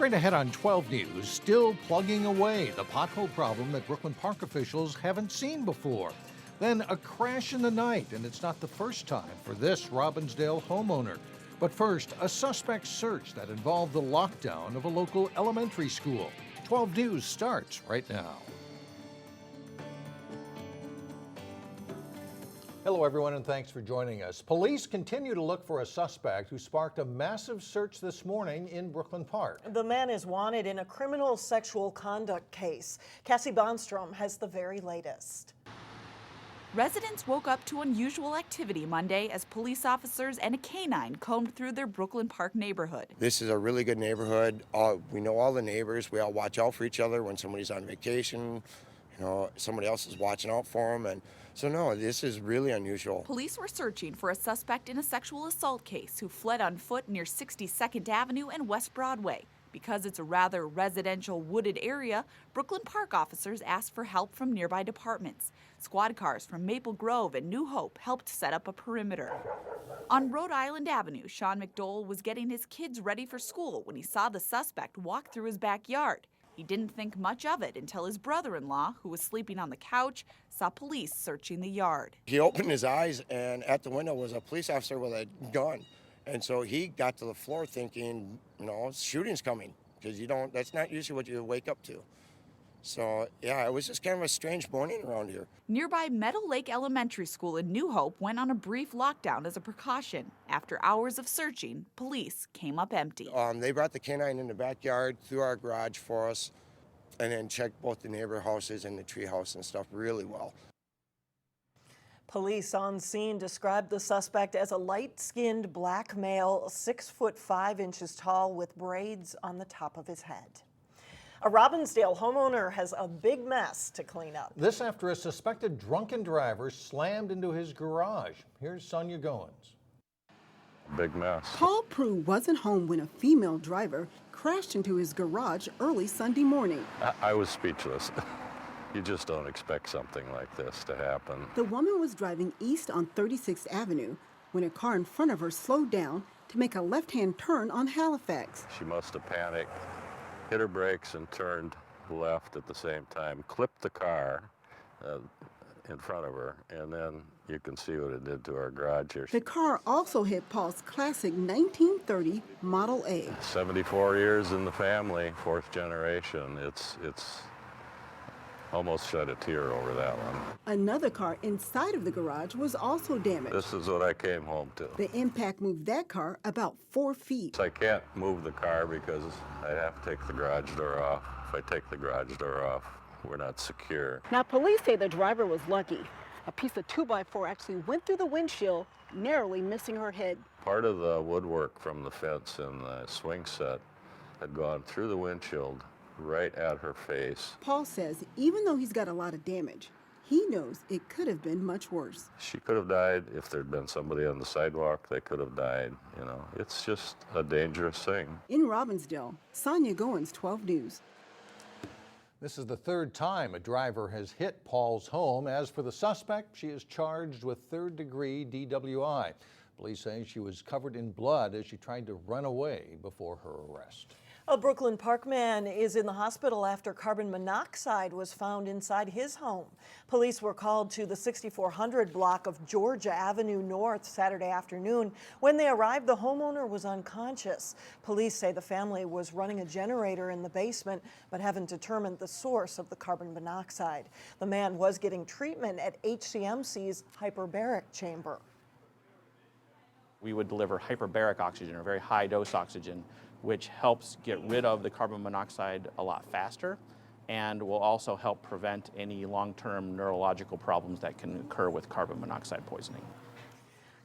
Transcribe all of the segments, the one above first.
Straight ahead on 12 News, still plugging away the pothole problem that Brooklyn Park officials haven't seen before. Then a crash in the night, and it's not the first time for this Robbinsdale homeowner. But first, a suspect search that involved the lockdown of a local elementary school. 12 News starts right now. Hello, everyone, and thanks for joining us. Police continue to look for a suspect who sparked a massive search this morning in Brooklyn Park. The man is wanted in a criminal sexual conduct case. Cassie Bonstrom has the very latest. Residents woke up to unusual activity Monday as police officers and a canine combed through their Brooklyn Park neighborhood. This is a really good neighborhood. We know all the neighbors. We all watch out for each other when somebody's on vacation. You know, somebody else is watching out for them. And so, no, this is really unusual. Police were searching for a suspect in a sexual assault case who fled on foot near 62nd Avenue and West Broadway. Because it's a rather residential wooded area, Brooklyn Park officers asked for help from nearby departments. Squad cars from Maple Grove and New Hope helped set up a perimeter. On Rhode Island Avenue, Sean McDowell was getting his kids ready for school when he saw the suspect walk through his backyard. He didn't think much of it until his brother-in-law, who was sleeping on the couch, saw police searching the yard. He opened his eyes, and at the window was a police officer with a gun. And so he got to the floor thinking, you know, shooting's coming, because that's not usually what you wake up to. So, yeah, it was just kind of a strange morning around here. Nearby Meadow Lake Elementary School in New Hope went on a brief lockdown as a precaution. After hours of searching, police came up empty. They brought the canine in the backyard through our garage for us, and then checked both the neighbor houses and the tree house and stuff really well. Police on scene described the suspect as a light-skinned black male, 6'5" tall, with braids on the top of his head. A Robbinsdale homeowner has a big mess to clean up. This after a suspected drunken driver slammed into his garage. Here's Sonia Goins. Big mess. Paul Prue wasn't home when a female driver crashed into his garage early Sunday morning. I was speechless. You just don't expect something like this to happen. The woman was driving east on 36th Avenue when a car in front of her slowed down to make a left-hand turn on Halifax. She must have panicked, hit her brakes and turned left at the same time, clipped the car in front of her, and then you can see what it did to our garage here. The car also hit Paul's classic 1930 Model A. 74 years in the family, fourth generation. It's almost shed a tear over that one. Another car inside of the garage was also damaged. This is what I came home to. The impact moved that car about 4 feet. I can't move the car because I have to take the garage door off. If I take the garage door off, we're not secure. Now, police say the driver was lucky. A piece of 2x4 actually went through the windshield, narrowly missing her head. Part of the woodwork from the fence and the swing set had gone through the windshield right at her face. Paul says even though he's got a lot of damage, he knows it could have been much worse. She could have died. If there'd been somebody on the sidewalk, they could have died. You know, it's just a dangerous thing. In Robbinsdale, Sonia Goins, 12 News. This is the third time a driver has hit Paul's home. As for the suspect, she is charged with third-degree DWI. Police say she was covered in blood as she tried to run away before her arrest. A Brooklyn Park man is in the hospital after carbon monoxide was found inside his home. Police were called to the 6400 block of Georgia Avenue North Saturday afternoon. When they arrived, the homeowner was unconscious. Police say the family was running a generator in the basement, but haven't determined the source of the carbon monoxide. The man was getting treatment at HCMC's hyperbaric chamber. We would deliver hyperbaric oxygen, or very high dose oxygen, which helps get rid of the carbon monoxide a lot faster and will also help prevent any long-term neurological problems that can occur with carbon monoxide poisoning.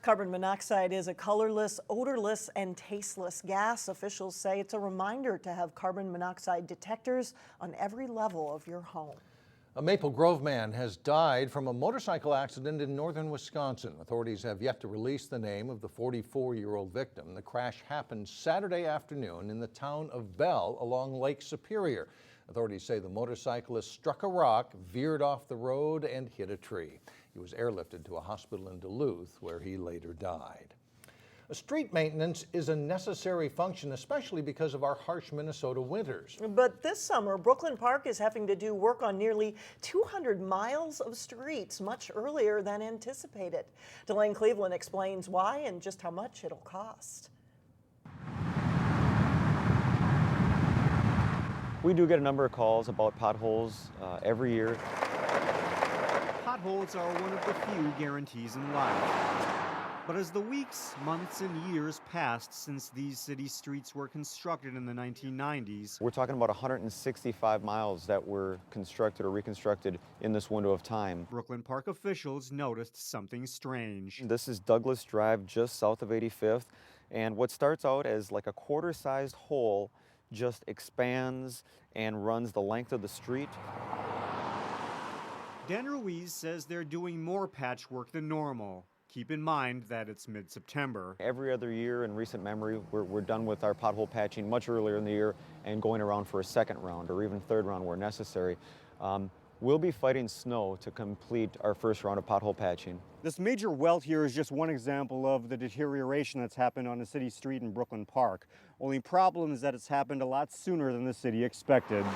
Carbon monoxide is a colorless, odorless, and tasteless gas. Officials say it's a reminder to have carbon monoxide detectors on every level of your home. A Maple Grove man has died from a motorcycle accident in northern Wisconsin. Authorities have yet to release the name of the 44-year-old victim. The crash happened Saturday afternoon in the town of Bell along Lake Superior. Authorities say the motorcyclist struck a rock, veered off the road, and hit a tree. He was airlifted to a hospital in Duluth, where he later died. Street maintenance is a necessary function, especially because of our harsh Minnesota winters. But this summer, Brooklyn Park is having to do work on nearly 200 miles of streets much earlier than anticipated. Delane Cleveland explains why and just how much it'll cost. We do get a number of calls about potholes every year. Potholes are one of the few guarantees in life. But as the weeks, months, and years passed since these city streets were constructed in the 1990s, We're talking about 165 miles that were constructed or reconstructed in this window of time. Brooklyn Park officials noticed something strange. This is Douglas Drive just south of 85th, and what starts out as like a quarter-sized hole just expands and runs the length of the street. Dan Ruiz says they're doing more patchwork than normal. Keep in mind that it's mid-September. Every other year in recent memory, we're done with our pothole patching much earlier in the year and going around for a second round or even third round where necessary. We'll be fighting snow to complete our first round of pothole patching. This major welt here is just one example of the deterioration that's happened on a city street in Brooklyn Park. Only problem is that it's happened a lot sooner than the city expected.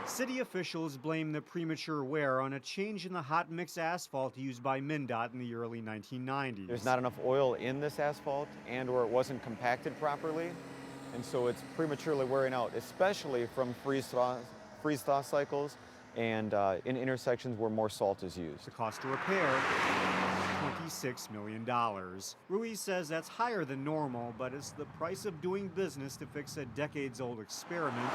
City officials blame the premature wear on a change in the hot mix asphalt used by MnDOT in the early 1990s. There's not enough oil in this asphalt and or it wasn't compacted properly, and so it's prematurely wearing out, especially from freeze-thaw cycles and in intersections where more salt is used. The cost to repair, $26 million. Ruiz says that's higher than normal, but it's the price of doing business to fix a decades-old experiment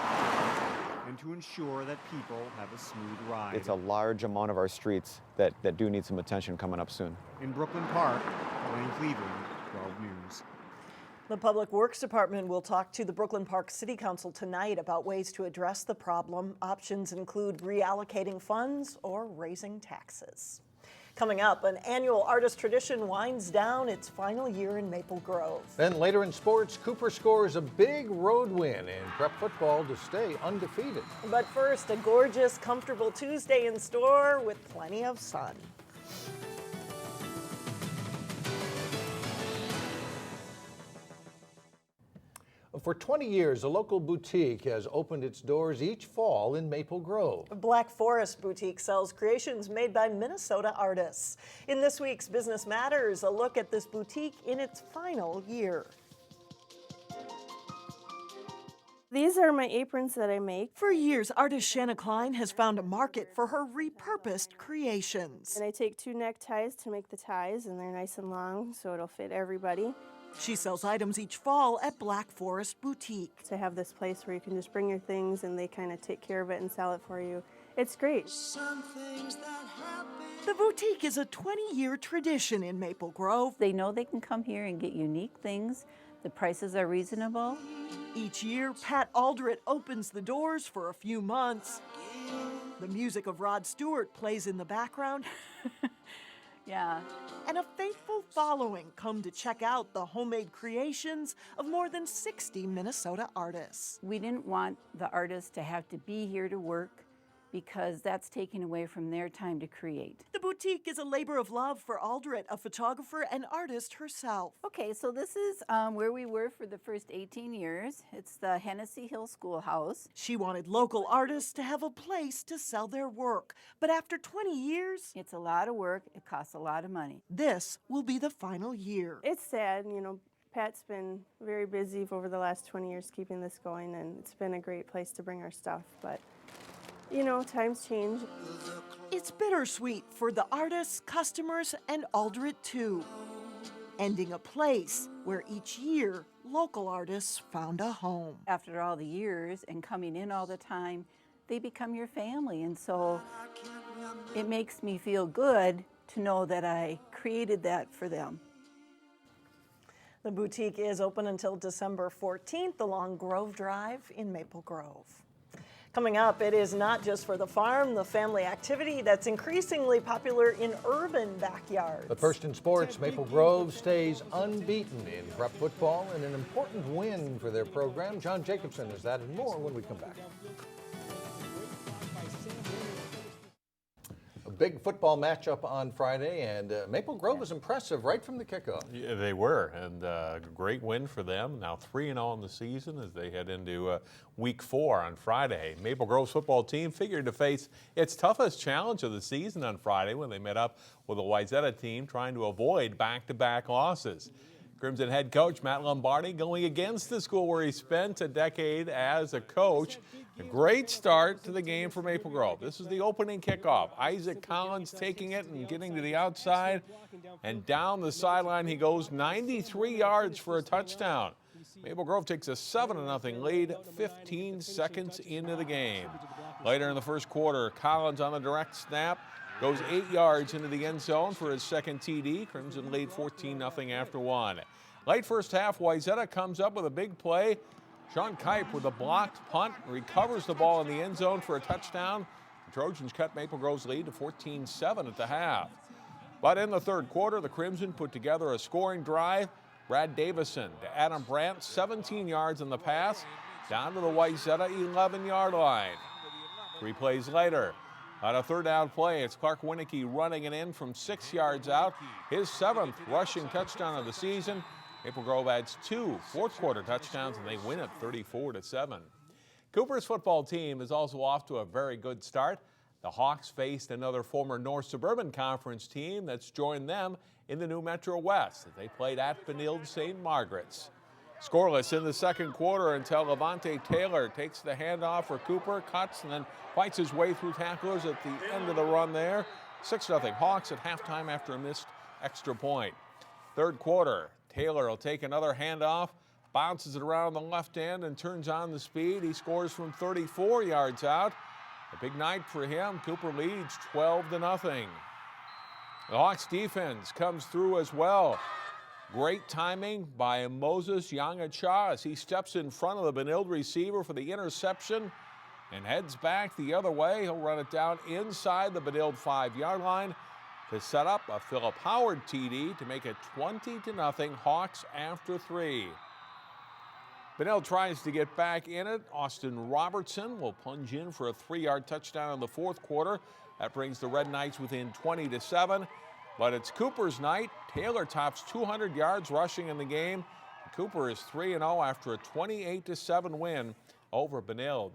and to ensure that people have a smooth ride. It's a large amount of our streets that do need some attention coming up soon. In Brooklyn Park, Delane Cleveland, 12 News. The Public Works Department will talk to the Brooklyn Park City Council tonight about ways to address the problem. Options include reallocating funds or raising taxes. Coming up, an annual artist tradition winds down its final year in Maple Grove. Then later in sports, Cooper scores a big road win in prep football to stay undefeated. But first, a gorgeous, comfortable Tuesday in store with plenty of sun. For 20 years, a local boutique has opened its doors each fall in Maple Grove. Black Forest Boutique sells creations made by Minnesota artists. In this week's Business Matters, a look at this boutique in its final year. These are my aprons that I make. For years, artist Shanna Klein has found a market for her repurposed creations. And I take 2 neckties to make the ties, and they're nice and long, so it'll fit everybody. She sells items each fall at Black Forest Boutique. To have this place where you can just bring your things and they kind of take care of it and sell it for you, it's great. The boutique is a 20-year tradition in Maple Grove. They know they can come here and get unique things. The prices are reasonable. Each year, Pat Aldrett opens the doors for a few months. The music of Rod Stewart plays in the background. Yeah. And a faithful following come to check out the homemade creations of more than 60 Minnesota artists. We didn't want the artists to have to be here to work because that's taken away from their time to create. The boutique is a labor of love for Aldrett, a photographer and artist herself. Okay, so this is where we were for the first 18 years. It's the Hennessy Hill Schoolhouse. She wanted local artists to have a place to sell their work. But after 20 years, It's a lot of work. It costs a lot of money. this will be the final year. It's sad, you know, Pat's been very busy over the last 20 years keeping this going, and it's been a great place to bring our stuff, but you know, times change. It's bittersweet for the artists, customers, and Aldrett too. Ending a place where each year local artists found a home. After all the years and coming in all the time, they become your family. And so it makes me feel good to know that I created that for them. The boutique is open until December 14th along Grove Drive in Maple Grove. Coming up, it is not just for the farm, the family activity that's increasingly popular in urban backyards. But first in sports, Maple Grove stays unbeaten in prep football and an important win for their program. John Jacobson has that and more when we come back. big football matchup on Friday, and Maple Grove was impressive right from the kickoff. Yeah, they were, and great win for them. Now 3-0 in the season as they head into week 4 on Friday. Maple Grove's football team figured to face its toughest challenge of the season on Friday when they met up with a Wayzata team trying to avoid back-to-back losses. Crimson head coach Matt Lombardi going against the school where he spent a decade as a coach. A great start to the game for Maple Grove. This is the opening kickoff. Isaac Collins taking it and getting to the outside, and down the sideline he goes 93 yards for a touchdown. Maple Grove takes a 7-0 lead 15 seconds into the game. Later in the first quarter, Collins on the direct snap goes 8 yards into the end zone for his second TD. Crimson lead 14-0 after 1. Late first half, Wayzata comes up with a big play. Sean Kipe with a blocked punt recovers the ball in the end zone for a touchdown. The Trojans cut Maple Grove's lead to 14-7 at the half. But in the third quarter, the Crimson put together a scoring drive. Brad Davison to Adam Brandt, 17 yards on the pass, down to the Wayzata 11-yard line. 3 plays later, on a third down play, it's Clark Winnicky running it in from 6 yards out. His 7th rushing touchdown of the season. Maple Grove adds 2 fourth-quarter touchdowns, and they win it 34-7. Cooper's football team is also off to a very good start. The Hawks faced another former North Suburban Conference team that's joined them in the new Metro West. They played at Benilde St. Margaret's. Scoreless in the second quarter until Levante Taylor takes the handoff for Cooper, cuts, and then fights his way through tacklers at the end of the run there. 6-0 Hawks at halftime after a missed extra point. Third quarter, Taylor will take another handoff, bounces it around the left end and turns on the speed. He scores from 34 yards out. A big night for him. Cooper leads 12-0. The Hawks defense comes through as well. Great timing by Moses Yangacha as he steps in front of the Benilde receiver for the interception and heads back the other way. He'll run it down inside the Benilde 5-yard line to set up a Philip Howard TD to make it 20-0 Hawks after 3. Benilde tries to get back in it. Austin Robertson will plunge in for a 3-yard touchdown in the fourth quarter. That brings the Red Knights within 20-7. But it's Cooper's night. Taylor tops 200 yards rushing in the game. Cooper is 3-0 after a 28-7 win over Benilde.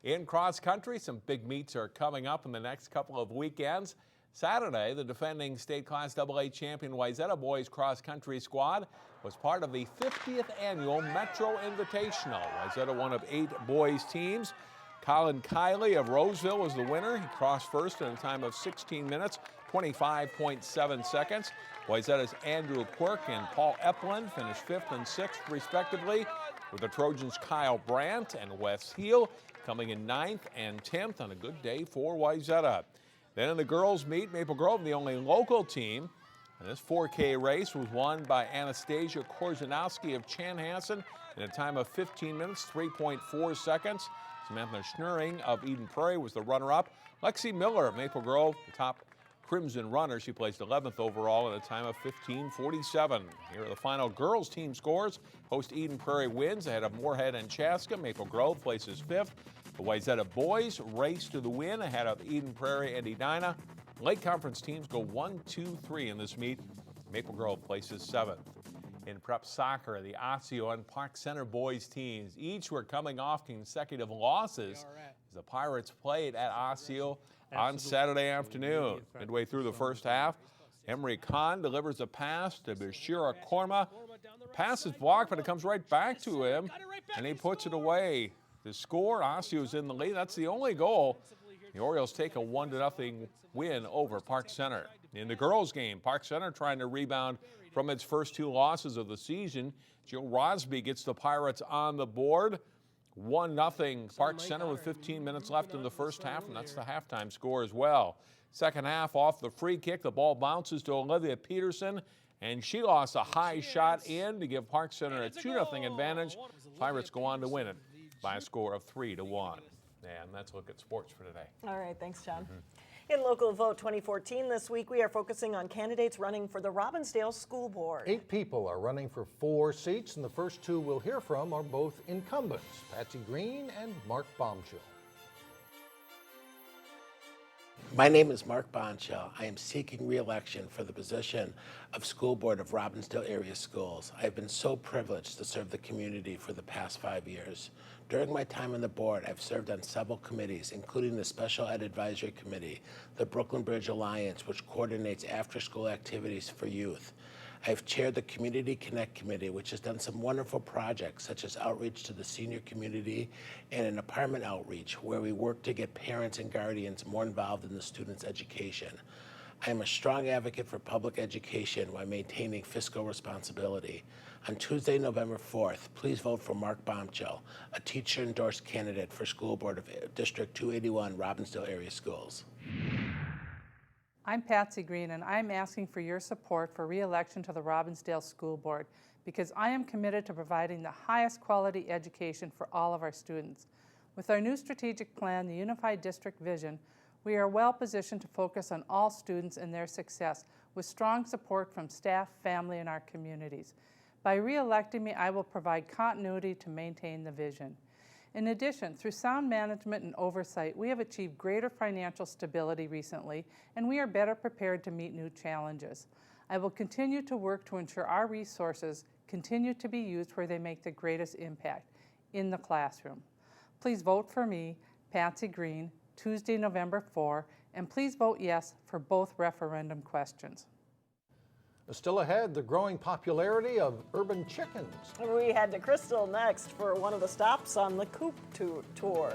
In cross country, some big meets are coming up in the next couple of weekends. Saturday, the defending state class AA champion Wayzata boys cross country squad was part of the 50th annual Metro Invitational. Wayzata, one of 8 boys teams. Colin Kiley of Roseville was the winner. He crossed first in a time of 16 minutes, 25.7 seconds. Wayzata's Andrew Quirk and Paul Epplin finished 5th and 6th, respectively, with the Trojans' Kyle Brandt and Wes Heel coming in 9th and 10th on a good day for Wayzata. Then in the girls' meet, Maple Grove, the only local team. And this 4K race was won by Anastasia Korzanowski of Chanhassen in a time of 15 minutes, 3.4 seconds. Samantha Schnurring of Eden Prairie was the runner-up. Lexi Miller of Maple Grove, the top Crimson runner. She placed 11th overall in a time of 15:47. Here are the final girls' team scores. Host Eden Prairie wins ahead of Moorhead and Chaska. Maple Grove places 5th. The Wayzata boys race to the win ahead of Eden Prairie and Edina. Lake Conference teams go 1, 2, 3 in this meet. Maple Grove places 7th. In prep soccer, the Osseo and Park Center boys teams each were coming off consecutive losses as the Pirates played at Osseo on Saturday afternoon. Midway through the first half, Emery Khan delivers a pass to Bashira Korma. The pass is blocked, but it comes right back to him, and he puts it away. The score, Osseo's in the lead. That's the only goal. The Orioles take a 1-0 win over Park Center. In the girls' game, Park Center trying to rebound from its first 2 losses of the season. Joe Rosby gets the Pirates on the board. 1-0 Park Center with 15 minutes left in the first half, and that's the halftime score as well. Second half, off the free kick, the ball bounces to Olivia Peterson, and she lost a high shot in to give Park Center a 2-0 advantage. Pirates go on to win it by a score of 3-1. And that's a look at sports for today. All right, thanks, John. In Local Vote 2014 this week, we are focusing on candidates running for the Robbinsdale School Board. 8 people are running for 4 seats, and the first 2 we'll hear from are both incumbents, Patsy Green and Mark Bomchill. My name is Mark Bomchill. I am seeking re-election for the position of School Board of Robbinsdale Area Schools. I have been so privileged to serve the community for the past 5 years. During my time on the board, I've served on several committees, including the Special Ed Advisory Committee, the Brooklyn Bridge Alliance, which coordinates after-school activities for youth. I've chaired the Community Connect Committee, which has done some wonderful projects, such as outreach to the senior community and an apartment outreach, where we work to get parents and guardians more involved in the students' education. I am a strong advocate for public education while maintaining fiscal responsibility. On Tuesday, November 4th, please vote for Mark Bomchill, a teacher-endorsed candidate for School Board of District 281, Robbinsdale Area Schools. I'm Patsy Green, and I'm asking for your support for re-election to the Robbinsdale School Board because I am committed to providing the highest quality education for all of our students. With our new strategic plan, the Unified District Vision, we are well positioned to focus on all students and their success with strong support from staff, family, and our communities. By re-electing me, I will provide continuity to maintain the vision. In addition, through sound management and oversight, we have achieved greater financial stability recently, and we are better prepared to meet new challenges. I will continue to work to ensure our resources continue to be used where they make the greatest impact, in the classroom. Please vote for me, Patsy Green, Tuesday, November 4, and please vote yes for both referendum questions. Still ahead, the growing popularity of urban chickens. We head to Crystal next for one of the stops on the Coop tour.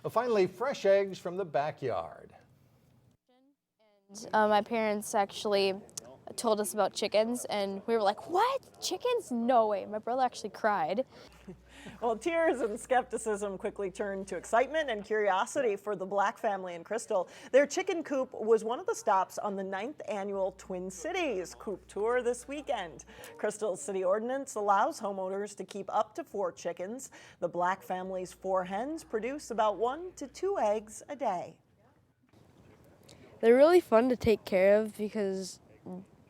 Finally, fresh eggs from the backyard. My parents actually told us about chickens, and we were like, what? Chickens? No way. My brother actually cried. Well, tears and skepticism quickly turned to excitement and curiosity for the Black family in Crystal. Their chicken coop was one of the stops on the 9th annual Twin Cities Coop tour this weekend. Crystal's city ordinance allows homeowners to keep up to 4 chickens. The Black family's 4 hens produce about 1 to 2 eggs a day. They're really fun to take care of because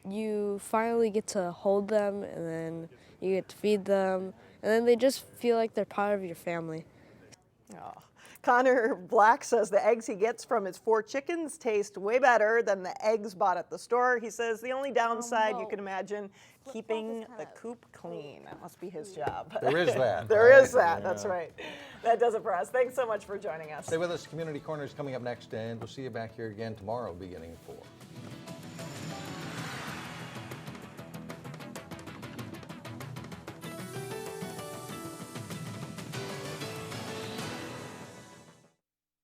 you finally get to hold them, and then you get to feed them, and then they just feel like they're part of your family. Oh. Connor Black says the eggs he gets from his 4 chickens taste way better than the eggs bought at the store. He says the only downside you can imagine, keeping the coop clean. That must be his job. There is that. There is that, that's right. That does it for us. Thanks so much for joining us. Stay with us. Community Corner is coming up next, and we'll see you back here again tomorrow beginning at 4.